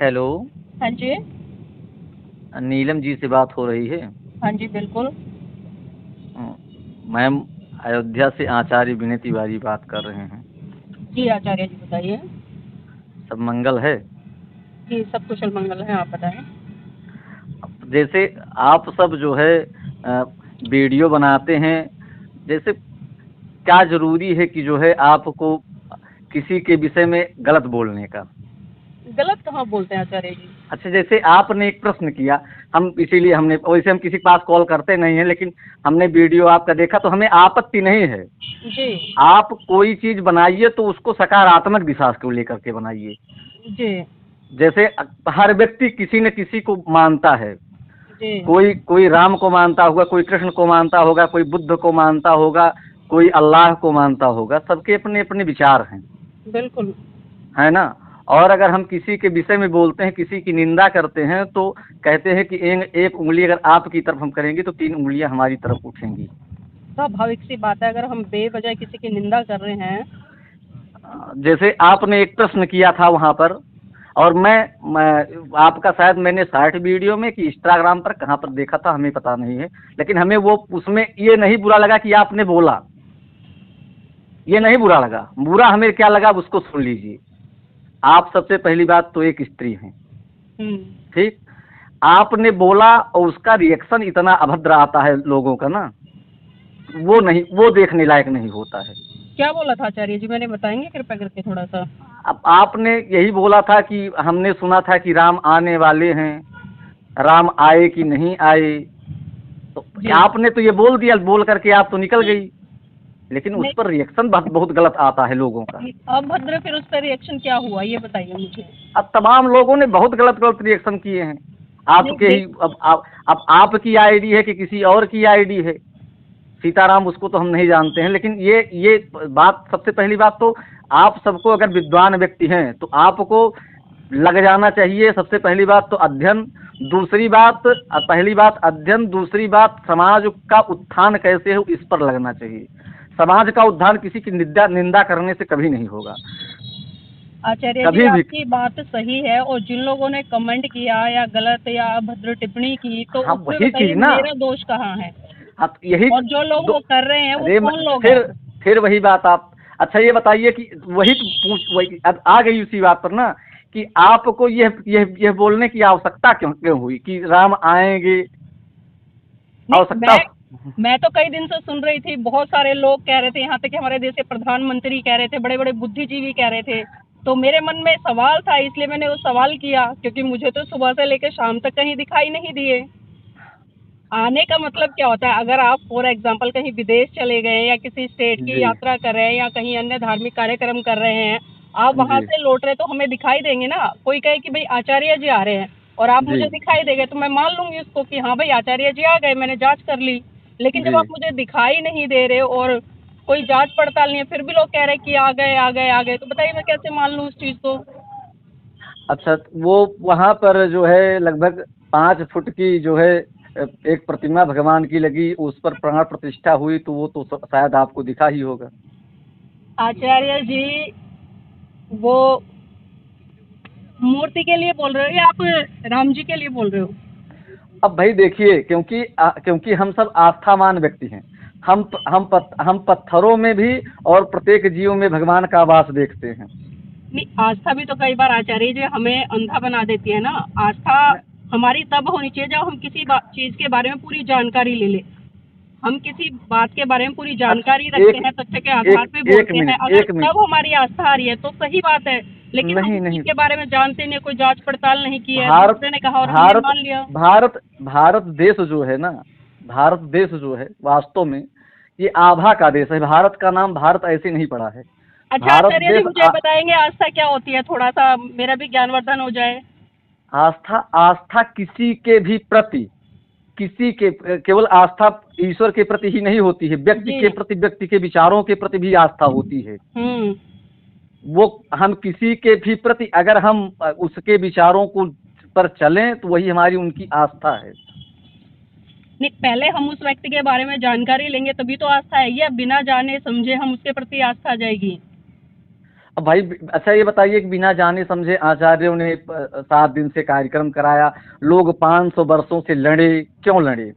Hello. हाँ जी। नीलम जी से बात हो रही है। हाँ जी, बिल्कुल। मैम, अयोध्या से आचार्य विनय तिवारी बात कर रहे हैं। जी आचार्य जी, बताइए। सब मंगल है। जी, सब कुशल मंगल है, आप बताएं। जैसे आप सब जो है अ, वीडियो बनाते हैं, जैसे क्या जरूरी है कि जो है आपको किसी के विषय में गलत बोलने का। गलत कहाँ बोलते हैं आचार्य जी? अच्छा, जैसे आपने एक प्रश्न किया, हम इसीलिए हमने, वैसे हम किसी के पास कॉल करते नहीं हैं, लेकिन हमने वीडियो आपका देखा तो हमें आपत्ति नहीं है। जी। आप कोई चीज बनाइए तो उसको सकारात्मक दिशा को लेकर के बनाइए। जी। जैसे हर व्यक्ति किसी न किसी को मानता है। जी। कोई कोई राम को मानता होगा, कोई कृष्ण को मानता होगा, कोई बुद्ध को मानता होगा, कोई अल्लाह को मानता होगा। सबके अपने अपने विचार हैं, बिल्कुल। है ना। और अगर हम किसी के विषय में बोलते हैं, किसी की निंदा करते हैं, तो कहते हैं कि एक उंगली अगर आपकी तरफ हम करेंगे तो 3 उंगलियां हमारी तरफ उठेंगी। स्वाभाविक सी बात है, अगर हम बेवजह किसी की निंदा कर रहे हैं। जैसे आपने एक प्रश्न किया था वहां पर, और मैं आपका शायद मैंने शॉर्ट वीडियो में कि इंस्टाग्राम पर कहाँ पर देखा था, हमें पता नहीं है, लेकिन हमें वो उसमें ये नहीं बुरा लगा कि आपने बोला। ये नहीं बुरा लगा। बुरा हमें क्या लगा उसको सुन लीजिए। आप सबसे पहली बात तो एक स्त्री हैं, हम्म। ठीक। आपने बोला और उसका रिएक्शन इतना अभद्र आता है लोगों का ना, वो नहीं, वो देखने लायक नहीं होता है। क्या बोला था आचार्य जी, मैंने बताएंगे कृपया करके थोड़ा सा? अब आपने यही बोला था कि हमने सुना था कि राम आने वाले हैं, राम आए कि नहीं आए। तो जी। आपने तो ये बोल दिया, बोल करके आप तो निकल गई, लेकिन उस नहीं। पर रिएक्शन बहुत बहुत गलत आता है लोगों का। अभद्र, फिर उस पर रिएक्शन क्या हुआ ये बताइए मुझे। अब तमाम लोगों ने बहुत गलत गलत रिएक्शन किए हैं नहीं आपके ही। देख। अब आपकी आईडी है कि किसी और की आईडी है, सीताराम उसको तो हम नहीं जानते हैं, लेकिन ये बात, सबसे पहली बात तो आप सबको अगर विद्वान व्यक्ति हैं तो आपको लग जाना चाहिए। सबसे पहली बात तो अध्ययन, दूसरी बात पहली बात अध्ययन, दूसरी बात समाज का उत्थान कैसे हो इस पर लगना चाहिए। समाज का उत्थान किसी की निंदा निंदा करने से कभी नहीं होगा, आचार्य जी, कभी भी। आपकी बात सही है, और जिन लोगों ने कमेंट किया या गलत या अभद्र टिप्पणी की, तो हाँ, उसमें वही चीज बताइए ना। मेरा दोष कहाँ है? आप यही और जो लोग दो। वो कर रहे हैं वो अरे कौन लोग हैं? फिर वही बात आप। अच्छा, ये बताइए कि वही तो पूछ, वही अब आ गई उसी बात पर ना, कि आपको यह बोलने की आवश्यकता क्यों क्यों हुई कि राम आएंगे। नहीं, आवश्यकता। मैं तो कई दिन से सुन रही थी, बहुत सारे लोग कह रहे थे, यहाँ तक कि हमारे देश के प्रधानमंत्री कह रहे थे, बड़े बड़े बुद्धिजीवी कह रहे थे। तो मेरे मन में सवाल था, इसलिए मैंने वो सवाल किया, क्योंकि मुझे तो सुबह से लेकर शाम तक कहीं दिखाई नहीं दिए। आने का मतलब क्या होता है? अगर आप फॉर एग्जाम्पल कहीं विदेश चले गए या किसी स्टेट की जी यात्रा कर रहे हैं या कहीं अन्य धार्मिक कार्यक्रम कर रहे हैं, आप वहां जी से लौट रहे तो हमें दिखाई देंगे ना। कोई कहे कि भाई आचार्य जी आ रहे हैं और आप जी मुझे दिखाई देंगे, तो मैं मान लूंगी उसको कि हाँ भाई आचार्य जी आ गए, मैंने जांच कर ली। लेकिन जब जी। आप मुझे दिखाई नहीं दे रहे और कोई जांच पड़ताल नहीं है, फिर भी लोग कह रहे हैं कि आ गए आ गए आ गए, तो बताइए मैं कैसे मान लूँ उस चीज को? अच्छा, तो वो वहाँ पर जो है लगभग 5 फुट की जो है एक प्रतिमा भगवान की लगी, उस पर प्राण प्रतिष्ठा हुई, तो वो तो शायद आपको दिखा ही होगा। आचार्य जी, वो मूर्ति के लिए बोल रहे हो या आप राम जी के लिए बोल रहे हो? अब भाई देखिए, क्योंकि हम सब आस्थावान व्यक्ति हैं। हम पत्थरों में भी और प्रत्येक जीव में भगवान का वास देखते हैं। नहीं, आस्था भी तो कई बार आचार्य जी हमें अंधा बना देती है ना। आस्था न- हमारी तब होनी चाहिए जब हम किसी चीज के बारे में पूरी जानकारी ले ले। हम किसी बात के बारे में पूरी अच्छा, जानकारी रखते एक हैं, तथ्य के आधार एक पे एक बोलते हैं, मिनट, अगर एक मिनट। तब हमारी आस्था आ रही है तो सही बात है। लेकिन हम नहीं उस चीज नहीं। के बारे में जानते नहीं, कोई जांच पड़ताल नहीं की है, भारत दूसरे ने कहा और हमने भारत मान लिया। भारत भारत देश जो है ना, भारत देश जो है वास्तव में ये आभा का देश है। भारत का नाम भारत ऐसे नहीं पड़ा है। अच्छा भारत आचार्य जी, देश मुझे बताएंगे आस्था क्या होती है? थोड़ा सा मेरा भी ज्ञानवर्धन हो जाए। आस्था, आस्था किसी के भी प्रति, किसी के, केवल आस्था ईश्वर के प्रति ही नहीं होती है, व्यक्ति जी। के प्रति, व्यक्ति के विचारों के प्रति भी आस्था होती है। हम्म। वो हम किसी के भी प्रति अगर हम उसके विचारों को पर चलें तो वही हमारी उनकी आस्था है। नहीं, पहले हम उस व्यक्ति के बारे में जानकारी लेंगे तभी तो आस्था है, या बिना जाने समझे हम उसके प्रति आस्था आ जाएगी? अब भाई अच्छा ये बताइए कि बिना जाने समझे आचार्यों ने 7 दिन से कार्यक्रम कराया, लोग 500 वर्षों से लड़े, क्यों लड़े?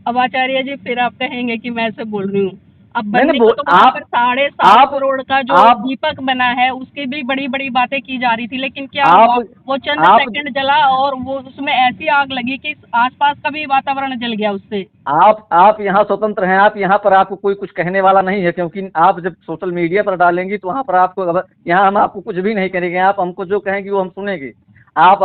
अब आचार्य जी फिर आप कहेंगे कि मैं ऐसे बोल रही हूँ। अब नहीं बंदे नहीं को तो वहां पर आप 7.5 करोड़ का जो आप दीपक बना है उसकी भी बड़ी बड़ी बातें की जा रही थी, लेकिन क्या आप हुआ, वो चंद आप सेकंड जला और वो उसमें ऐसी आग लगी कि आसपास का भी वातावरण जल गया उससे। आप यहाँ स्वतंत्र हैं, आप यहाँ पर आपको कोई कुछ कहने वाला नहीं है, क्योंकि आप जब सोशल मीडिया पर डालेंगी तो वहाँ पर आपको यहाँ हम आपको कुछ भी नहीं करेंगे, आप हमको जो कहेंगी वो हम सुनेंगे। आप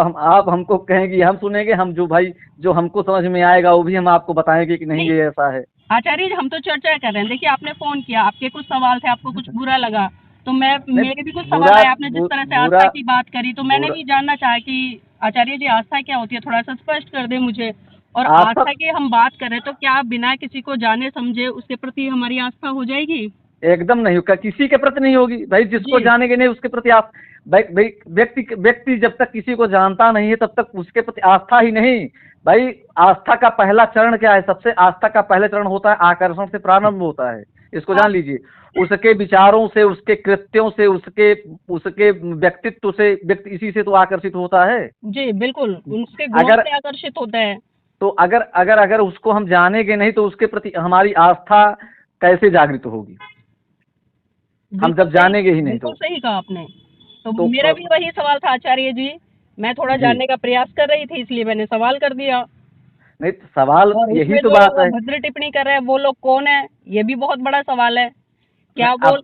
हमको कहेंगी हम सुनेंगे, हम जो भाई जो हमको समझ में आएगा वो भी हम आपको बताएंगे कि नहीं नहीं ये ऐसा है। आचार्य जी, हम तो चर्चा कर रहे हैं। देखिए, आपने फोन किया, आपके कुछ सवाल थे, आपको कुछ बुरा लगा, तो मैं नहीं मेरे भी कुछ बुरा सवाल आए। आपने जिस बु, तरह से बुरा आस्था की बात करी, तो मैंने बुरा भी जानना चाहा कि आचार्य जी आस्था क्या होती है, थोड़ा सा स्पष्ट कर दे मुझे। और आस्था आस्था की हम बात करें तो क्या बिना किसी को जाने समझे उसके प्रति हमारी आस्था हो जाएगी? एकदम नहीं होगा, किसी के प्रति नहीं होगी भाई, जिसको जी जानेंगे नहीं उसके प्रति आप भाई भाई व्यक्ति व्यक्ति जब तक किसी को जानता नहीं है तब तक उसके प्रति आस्था ही नहीं। भाई आस्था का पहला चरण क्या है? सबसे आस्था का पहला चरण होता है आकर्षण से प्रारंभ होता है, इसको हाँ जान लीजिए। उसके विचारों से, उसके कृत्यों से, उसके उसके व्यक्तित्व से व्यक्ति इसी से तो आकर्षित होता है। जी बिल्कुल, उसके गुणों अगर से आकर्षित होता है। तो अगर अगर अगर उसको हम जानेंगे नहीं तो उसके प्रति हमारी आस्था कैसे जागृत होगी? हम बिल्कुल जब सही, जानेंगे ही नहीं बिल्कुल तो। सही कहा आपने। तो तो मेरा भी वही सवाल था आचार्य जी, मैं थोड़ा जी जानने का प्रयास कर रही थी इसलिए मैंने सवाल कर दिया। नहीं तो सवाल और यही उसमें तो जो बात वो है। भद्र टिप्पणी कर रहे हैं वो लोग कौन है, ये भी बहुत बड़ा सवाल है। मैं क्या वो अब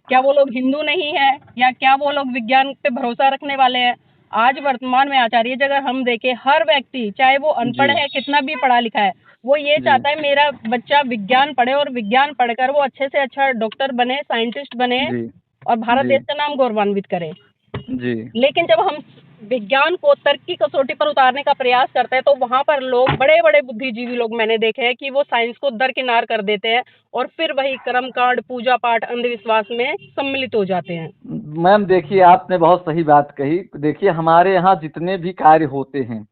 क्या वो लोग हिंदू नहीं है, या क्या वो लोग विज्ञान पे भरोसा रखने वाले हैं? आज वर्तमान में आचार्य जी, अगर हम देखें, हर व्यक्ति चाहे वो जी अनपढ़ है कितना भी पढ़ा लिखा है, वो ये जी चाहता है मेरा बच्चा विज्ञान पढ़े और विज्ञान पढ़कर वो अच्छे से अच्छा डॉक्टर बने, साइंटिस्ट बने जी और भारत जी देश का नाम गौरवान्वित करे। जी लेकिन जब हम विज्ञान को तर्क की कसौटी पर उतारने का प्रयास करते हैं तो वहां पर लोग, बड़े बड़े बुद्धिजीवी लोग मैंने देखे हैं कि वो साइंस को दरकिनार कर देते हैं और फिर वही कर्मकांड, पूजा पाठ, अंधविश्वास में सम्मिलित हो जाते हैं। मैम देखिए आपने बहुत सही बात कही। देखिए हमारे यहाँ जितने भी कार्य होते हैं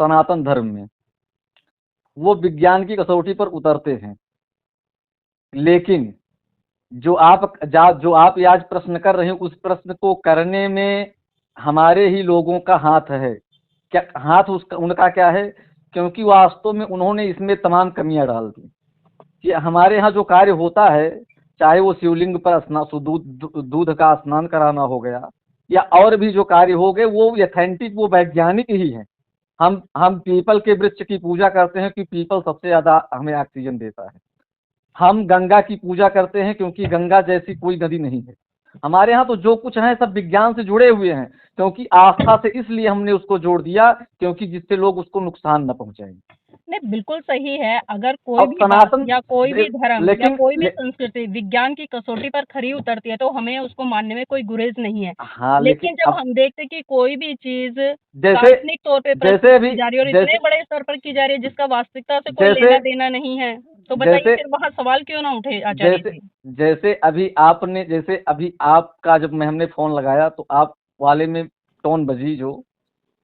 सनातन धर्म में वो विज्ञान की कसौटी पर उतरते हैं, लेकिन जो आप ये आज प्रश्न कर रहे हो उस प्रश्न को करने में हमारे ही लोगों का हाथ है। क्या हाथ उसका उनका क्या है? क्योंकि वास्तव में उन्होंने इसमें तमाम कमियां डाल दी कि हमारे यहाँ जो कार्य होता है, चाहे वो शिवलिंग पर स्नान, दूध का स्नान कराना हो गया या और भी जो कार्य हो गए, वो ऑथेंटिक, वो वैज्ञानिक ही है। हम पीपल के वृक्ष की पूजा करते हैं कि पीपल सबसे ज्यादा हमें ऑक्सीजन देता है। हम गंगा की पूजा करते हैं क्योंकि गंगा जैसी कोई नदी नहीं है। हमारे यहाँ तो जो कुछ है सब विज्ञान से जुड़े हुए हैं, क्योंकि आस्था से इसलिए हमने उसको जोड़ दिया क्योंकि जिससे लोग उसको नुकसान न पहुंचाएं। नहीं, बिल्कुल सही है। अगर कोई अब भी बात सनातन या कोई भी धर्म या लेकिन कोई भी संस्कृति विज्ञान की कसौटी पर खरी उतरती है तो हमें उसको मानने में कोई गुरेज नहीं है। हाँ लेकिन लेकिन जब अब हम देखते हैं कि कोई भी चीज जैसे काल्पनिक तौर पे जैसे प्रस्तुत भी की जा रही है और इतने जैसे बड़े स्तर पर की जा रही है जिसका वास्तविकता से कोई जैसे लेना देना नहीं है, तो बताइए जैसे फिर वहां सवाल क्यों ना उठे आचार्य जैसे जी? जैसे अभी आपका जब मैं हमने फोन लगाया तो आप वाले में टोन बजी जो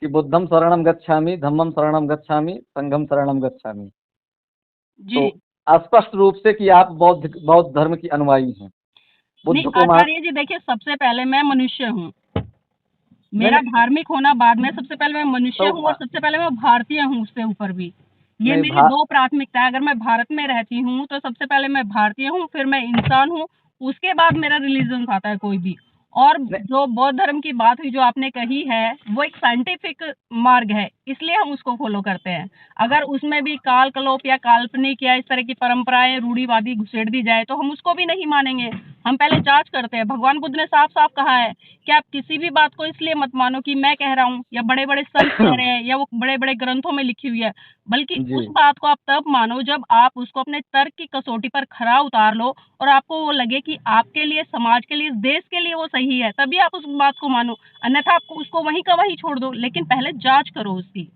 कि बुद्धम शरणम गच्छामि, धम्मम शरणम गच्छामि, संघम शरणम गच्छामि। जी तो स्पष्ट रूप से कि आप बौद्ध धर्म की अनुयायी हैं। नहीं बुद्ध को मान आचार्य जी, देखिए, सबसे पहले मैं मनुष्य हूँ। नहीं मेरा नहीं धार्मिक होना बाद में, सबसे पहले मैं मनुष्य तो हूँ और सबसे पहले मैं भारतीय हूँ उससे ऊपर भी। ये नहीं मेरी दो प्राथमिकता है। अगर मैं भारत में रहती हूँ तो सबसे पहले मैं भारतीय हूँ, फिर मैं इंसान हूँ, उसके बाद मेरा रिलीजन आता है कोई भी। और नहीं जो बौद्ध धर्म की बात हुई जो आपने कही है, वो एक साइंटिफिक मार्ग है, इसलिए हम उसको फॉलो करते हैं। अगर उसमें भी काल कलोप या काल्पनिक या इस तरह की परंपराएं रूढ़िवादी घुसेड़ दी जाए तो हम उसको भी नहीं मानेंगे। हम पहले जांच करते हैं। भगवान बुद्ध ने साफ साफ कहा है कि आप किसी भी बात को इसलिए मत मानो कि मैं कह रहा हूँ या बड़े बड़े संत कह रहे हैं या वो बड़े बड़े ग्रंथों में लिखी हुई है, बल्कि जी उस बात को आप तब मानो जब आप उसको अपने तर्क की कसौटी पर खरा उतार लो और आपको वो लगे कि आपके लिए, समाज के लिए, देश के लिए वो सही है, तभी आप उस बात को मानो। अन्यथा आपको उसको वहीं का वहीं छोड़ दो, लेकिन पहले जांच करो उसकी।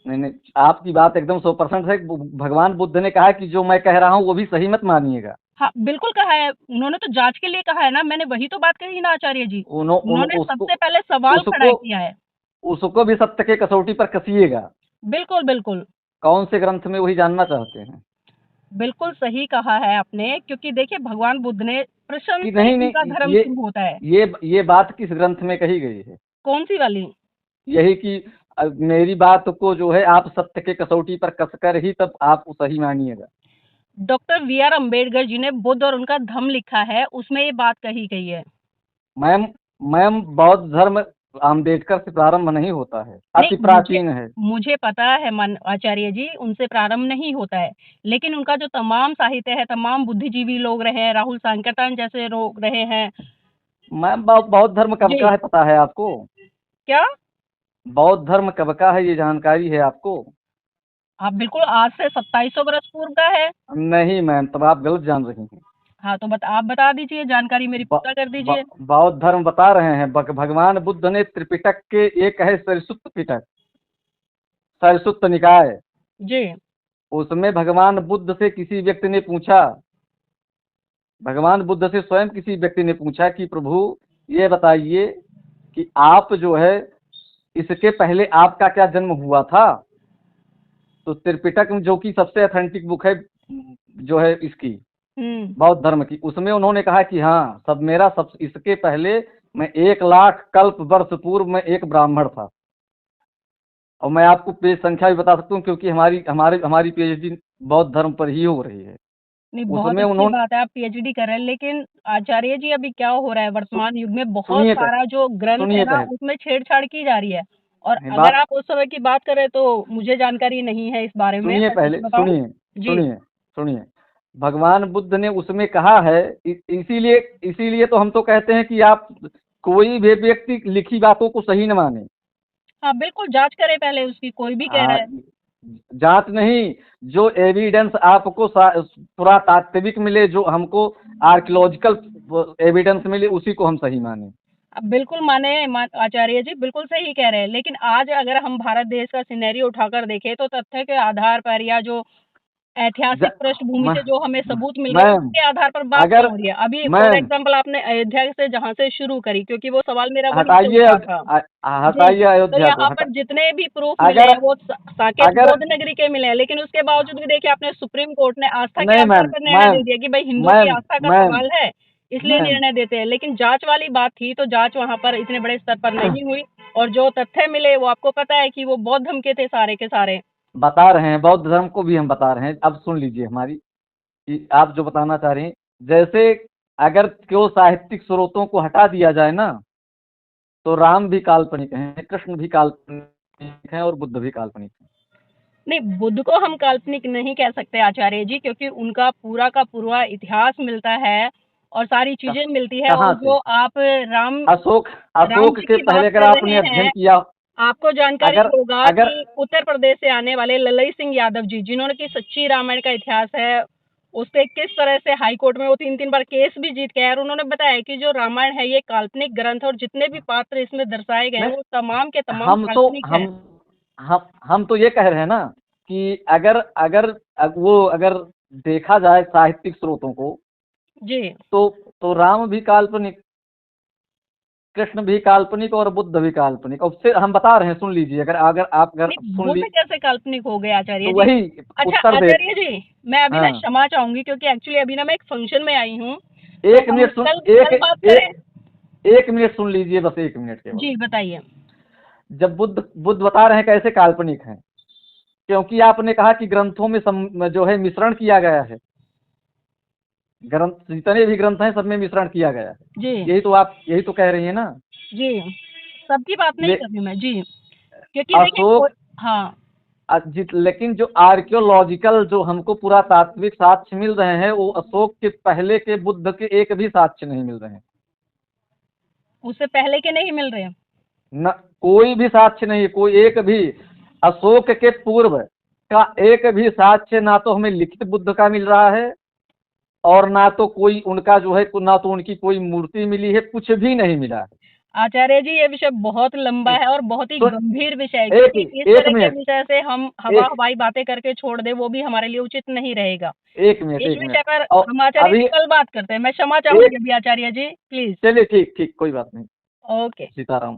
नहीं नहीं आपकी बात एकदम 100% है। भगवान बुद्ध ने कहा कि जो मैं कह रहा हूँ वो भी सही मत मानिएगा। हाँ बिल्कुल कहा है उन्होंने, तो जांच के लिए कहा है ना, मैंने वही तो बात कही ना आचार्य जी। उन्होंने उसको सबसे पहले सवाल खड़ा उसको किया है। उसको भी सत्य के कसौटी पर कसिएगा। बिल्कुल बिल्कुल कौन से ग्रंथ में वही जानना चाहते हैं? बिल्कुल सही कहा है आपने, क्योंकि देखिए भगवान बुद्ध ने प्रश्न कि से नहीं नहीं, उनका धर्म ये शुरू होता है। ये बात किस ग्रंथ में कही गई है? कौन सी वाली? यही कि मेरी बात को जो है आप सत्य के कसौटी पर कसकर ही तब आप सही मानिएगा। Doctor V R. अम्बेडकर जी ने बुद्ध और उनका धम्म लिखा है, उसमें ये बात कही गई है। मैम मैम बौद्ध धर्म अम्बेडकर से प्रारंभ नहीं होता है, अति नहीं, प्राचीन है। मुझे पता है मन आचार्य जी, उनसे प्रारंभ नहीं होता है, लेकिन उनका जो तमाम साहित्य है, तमाम बुद्धिजीवी लोग रहे हैं, राहुल सांकरटान जैसे लोग रहे हैं। मैम बौद्ध धर्म कब जी। का है पता है आपको? क्या? बौद्ध धर्म कब का है ये जानकारी है आपको? आप बिल्कुल आज से 2700 बरस पूर्व का है। नहीं मैम, तब आप गलत जान रही हैं। हाँ, तो आप बता दीजिए, जानकारी मेरी पूरा कर दीजिए। बौद्ध धर्म बता रहे हैं, भगवान बुद्ध ने त्रिपिटक के एक है सरस्वत पिटक, सरस्वत निकाय, जी। उसमें भगवान बुद्ध से किसी व्यक्ति ने पूछा, भगवान बुद्ध से स्वयं किसी व्यक्ति ने पूछा कि प्रभु ये बताइए कि आप जो है इसके पहले आपका क्या जन्म हुआ था? तो त्रिपिटक जो कि सबसे अथेंटिक बुक है जो है इसकी बौद्ध धर्म की, उसमें उन्होंने कहा कि हाँ सब मेरा सब इसके पहले मैं 1,00,000 कल्प वर्ष पूर्व में एक ब्राह्मण था। और मैं आपको पेज संख्या भी बता सकता हूँ क्योंकि हमारी पीएचडी बौद्ध धर्म पर ही हो रही है। नहीं, बहुत उसमें अच्छी उन्होंने बात है, आप पीएचडी कर रहे हैं, लेकिन आचार्य जी अभी क्या हो रहा है वर्तमान युग में, बहुत सुनिए सारा जो ग्रंथ है सुनिए ना पहले उसमें छेड़छाड़ की जा रही है। और नहीं, अगर आप उस समय की बात करें तो मुझे जानकारी नहीं है इस बारे में, सुनिए मैं पहले सच बताऊं। सुनिए जी। सुनिए सुनिए भगवान बुद्ध ने उसमें कहा है, इसीलिए इसीलिए तो हम तो कहते हैं कि आप कोई भी व्यक्ति लिखी बातों को सही न माने। हाँ बिल्कुल, जांच करें पहले उसकी, कोई भी कह रहा है। जांच नहीं, जो एविडेंस आपको पुरातात्विक मिले, जो हमको आर्कियोलॉजिकल एविडेंस मिले, उसी को हम सही माने। अब बिल्कुल माने आचार्य जी, बिल्कुल सही कह रहे हैं, लेकिन आज अगर हम भारत देश का सिनेरियो उठाकर देखें तो तथ्य के आधार पर या जो ऐतिहासिक पृष्ठभूमि से जो हमें सबूत मिल रहे हैं मैम उसके आधार पर बात अगर हो रही है। अभी फॉर मैम एग्जांपल आपने अयोध्या से जहाँ से शुरू करी, क्योंकि वो सवाल मेरा वहीं से हटाइए उठा था। हटाइए जी, तो अयोध्या को यहाँ पर जितने भी प्रूफ मिले अगर हैं वो साकेत अगर बौद्ध नगरी के मिले हैं, लेकिन उसके बावजूद भी देखिए आपने सुप्रीम कोर्ट ने आस्था के नहीं आधार मैम पर निर्णय दे मैम दिया कि भाई हिंदू की मैम आस्था का मैम सवाल है, इसलिए मैम निर्णय देते हैं। लेकिन जांच वाली बात थी तो जांच वहाँ पर इतने बड़े स्तर पर नहीं हुई, और जो तथ्य मिले वो आपको पता है कि वो बौद्ध धर्म के थे सारे के सारे। बता रहे हैं, बौद्ध धर्म को भी हम बता रहे हैं। अब सुन लीजिए हमारी कि आप जो बताना चाह रहे हैं, जैसे अगर क्यों साहित्यिक स्रोतों को हटा दिया जाए ना, तो राम भी काल्पनिक हैं, कृष्ण भी काल्पनिक हैं और बुद्ध भी काल्पनिक हैं। नहीं, बुद्ध को हम काल्पनिक नहीं कह सकते आचार्य जी, क्योंकि उनका पूरा का पूरा इतिहास मिलता है और सारी चीजें मिलती है। और जो आप राम अशोक जी के की पहले बात अगर कर आपने रहे अध्ययन हैं, किया, आपको जानकारी अगर होगा अगर कि उत्तर प्रदेश से आने वाले ललई सिंह यादव जी, जिन्होंने की सच्ची रामायण का इतिहास है, उससे किस तरह से हाई कोर्ट में वो 3-3 बार केस भी जीत के आए, और उन्होंने बताया कि जो रामायण है ये काल्पनिक ग्रंथ है और जितने भी पात्र इसमें दर्शाए गए हैं वो तमाम के तमाम काल्पनिक हैं। हम तो ये कह रहे हैं ना कि अगर अगर अगर देखा जाए साहित्यिक स्रोतों को, जी। तो राम भी काल्पनिक, कृष्ण भी काल्पनिक और बुद्ध भी काल्पनिक। और फिर हम बता रहे हैं, सुन लीजिए, अगर सुन बुद्ध ली कैसे काल्पनिक हो गए आचार्य तो जी? वही अच्छा उत्तर दे। आचार्य जी, मैं अभी ना हाँ क्षमा चाहूंगी, क्योंकि एक्चुअली अभी ना मैं एक फंक्शन में आई हूँ, तो एक हम मिनट सुन, कल बात करें। एक मिनट सुन लीजिए, बस एक मिनट केवल। जी बताइए। जब बुद्ध बता रहे हैं कैसे काल्पनिक हैं, क्योंकि आपने कहा कि ग्रंथों में जो है मिश्रण किया गया है, ग्रंथ जितने भी ग्रंथ हैं सब में मिश्रण किया गया है। जी। यही तो कह रही है ना। जी, सबकी बात नहीं ले कर रही मैं जी, क्योंकि देखिए अशोक हाँ लेकिन जो आर्कियोलॉजिकल जो हमको पुरातात्विक साक्ष्य मिल रहे हैं, वो अशोक के पहले के बुद्ध के एक भी साक्ष्य नहीं मिल रहे हैं। उससे पहले के नहीं मिल रहे हैं। न कोई भी साक्ष्य नहीं, कोई एक भी अशोक के पूर्व का एक भी साक्ष्य ना तो हमें लिखित बुद्ध का मिल रहा है, और ना तो कोई उनका जो है, ना तो उनकी कोई मूर्ति मिली है, कुछ भी नहीं मिला है। आचार्य जी ये विषय बहुत लंबा है और बहुत ही तो गंभीर विषय है, क्योंकि इस तरह के मिनट विषय से हम हवाई बातें करके छोड़ दे वो भी हमारे लिए उचित नहीं रहेगा। एक मिनट इस विषय पर और हम आचार्य जी अभी कल बात करते हैं। मैं क्षमा चाहूंगी अभी आचार्य जी, प्लीज। चलिए ठीक कोई बात नहीं। ओके। सीताराम।